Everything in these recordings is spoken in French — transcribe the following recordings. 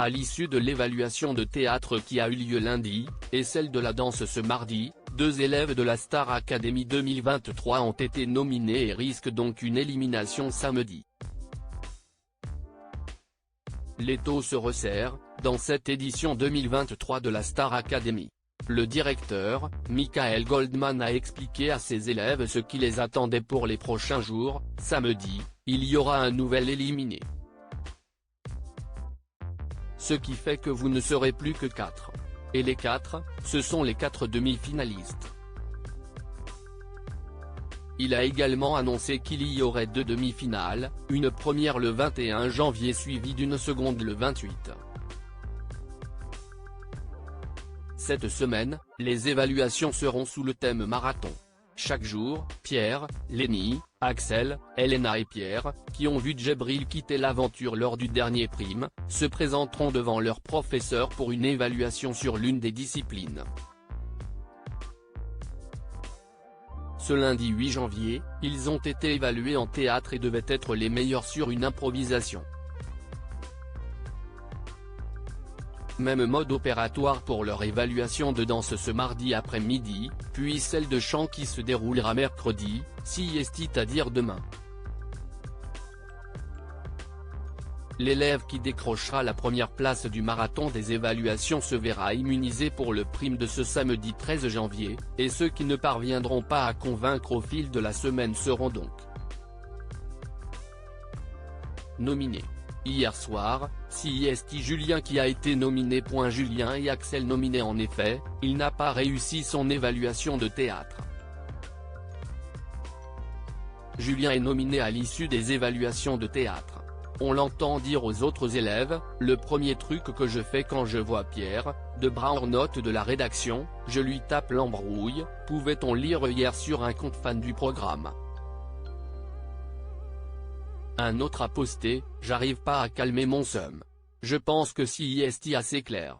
À l'issue de l'évaluation de théâtre qui a eu lieu lundi, et celle de la danse ce mardi, 2 élèves de la Star Academy 2023 ont été nominés et risquent donc une élimination samedi. L'étau se resserre, dans cette édition 2023 de la Star Academy. Le directeur, Michael Goldman, a expliqué à ses élèves ce qui les attendait pour les prochains jours. Samedi, il y aura un nouvel éliminé. Ce qui fait que vous ne serez plus que 4. Et les 4, ce sont les 4 demi-finalistes. Il a également annoncé qu'il y aurait 2 demi-finales, une première le 21 janvier suivie d'une seconde le 28. Cette semaine, les évaluations seront sous le thème marathon. Chaque jour, Pierre, Lenny, Axel, Elena et Pierre, qui ont vu Djibril quitter l'aventure lors du dernier prime, se présenteront devant leur professeur pour une évaluation sur l'une des disciplines. Ce lundi 8 janvier, ils ont été évalués en théâtre et devaient être les meilleurs sur une improvisation. Même mode opératoire pour leur évaluation de danse ce mardi après-midi, puis celle de chant qui se déroulera mercredi, c'est-à-dire demain. L'élève qui décrochera la première place du marathon des évaluations se verra immunisé pour le prime de ce samedi 13 janvier, et ceux qui ne parviendront pas à convaincre au fil de la semaine seront donc nominés. Hier soir, Julien qui a été nominé. Julien et Axel nominés. En effet, il n'a pas réussi son évaluation de théâtre. Julien est nominé à l'issue des évaluations de théâtre. On l'entend dire aux autres élèves, « Le premier truc que je fais quand je vois Pierre, de Braun-Note de la rédaction, je lui tape l'embrouille », pouvait-on lire hier sur un compte fan du programme. Un autre a posté, « J'arrive pas à calmer mon seum. Je pense que c'est assez clair. »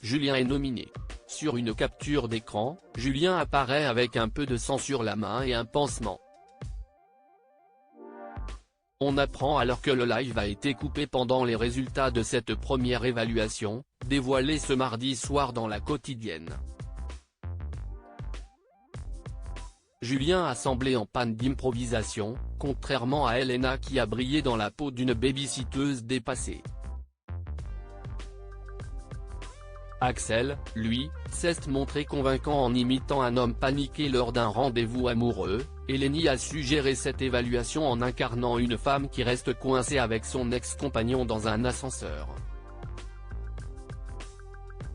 Julien est nominé. Sur une capture d'écran, Julien apparaît avec un peu de sang sur la main et un pansement. On apprend alors que le live a été coupé pendant les résultats de cette première évaluation, dévoilée ce mardi soir dans la quotidienne. Julien a semblé en panne d'improvisation, contrairement à Elena qui a brillé dans la peau d'une babysitteuse dépassée. Axel, lui, s'est montré convaincant en imitant un homme paniqué lors d'un rendez-vous amoureux, et Lenny a su gérer cette évaluation en incarnant une femme qui reste coincée avec son ex-compagnon dans un ascenseur.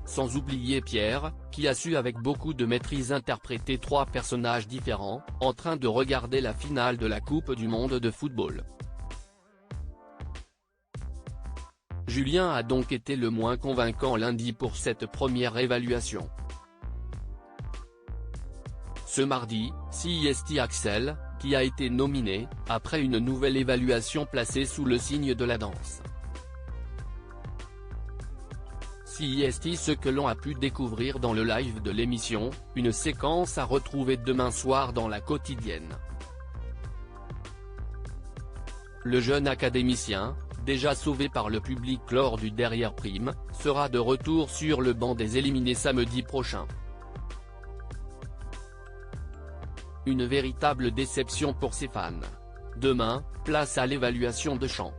Sans oublier Pierre, qui a su avec beaucoup de maîtrise interpréter 3 personnages différents, en train de regarder la finale de la Coupe du Monde de football. Julien a donc été le moins convaincant lundi pour cette première évaluation. Ce mardi, c'est Axel, qui a été nominé, après une nouvelle évaluation placée sous le signe de la danse. C'est ce que l'on a pu découvrir dans le live de l'émission, une séquence à retrouver demain soir dans la quotidienne. Le jeune académicien, déjà sauvé par le public lors du derrière prime, sera de retour sur le banc des éliminés samedi prochain. Une véritable déception pour ses fans. Demain, place à l'évaluation de chant.